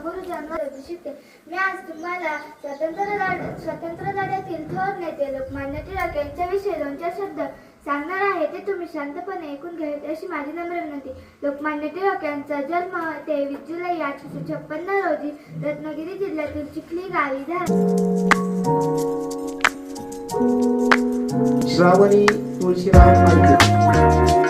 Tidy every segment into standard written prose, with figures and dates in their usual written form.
गुरुजनांवर अभिषिक्त. मी आज तुम्हाला स्वातंत्र्य लढ्यातील थोर नेते लोकमान्य टिळक यांच्याविषयी 2-4 शब्द सांगणार आहे. ते तुम्ही शांतपणे ऐकून घ्यावेत अशी माझी नम्र विनंती. लोकमान्य टिळक यांचा जन्म 23 जुलै 1856 रोजी रत्नागिरी जिल्ह्यातील चिखली गावी झाला. श्रावणी तुळशीराम माळके.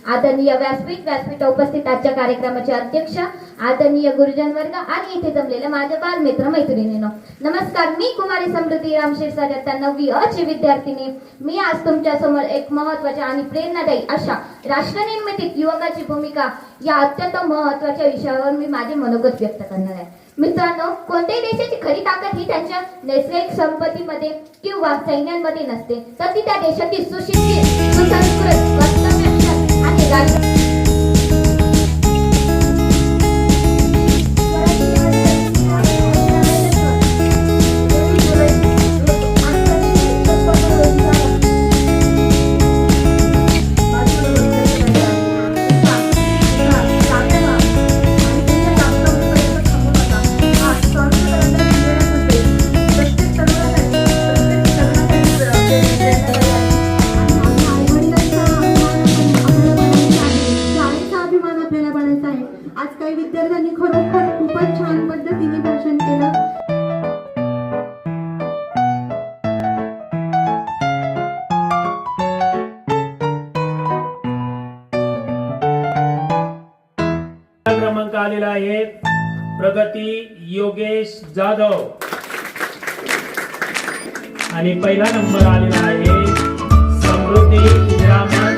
आदरणीय व्यासपीठ उपस्थित आजच्या कार्यक्रमाचे अध्यक्ष आदरणीय गुरुजन वर्ग आणि इथे जमलेले माझे बाल मित्र मैत्रिणींनो नमस्कार. मी कुमारी समृद्धी रामशेषा दत्ता 9वी अ ची विद्यार्थिनी. मी आज तुमच्या समोर एक महत्त्वाच्या आणि प्रेरणादायी अशा राष्ट्रनिर्मितीत युवकाची भूमिका या अत्यंत महत्त्वाच्या विषयावर मी माझे मनोगत व्यक्त करणार आहे. मित्रांनो, कोणत्याही देशाची खरी ताकद ही त्यांच्या नैसर्गिक संपत्तीमध्ये किंवा सैन्यांमध्ये नसते, तर ती त्या देशातील सुशिक्षित सुसंस्कृत वास्तव्यक्षम आणि राजकीय विद्यार्थ्यांनी खरोखर खूपच छान पद्धतीने भाषण केलं. क्रमांक आलेला आहे प्रगती योगेश जाधव आणि पहिला नंबर आलेला आहे समृद्धी रामन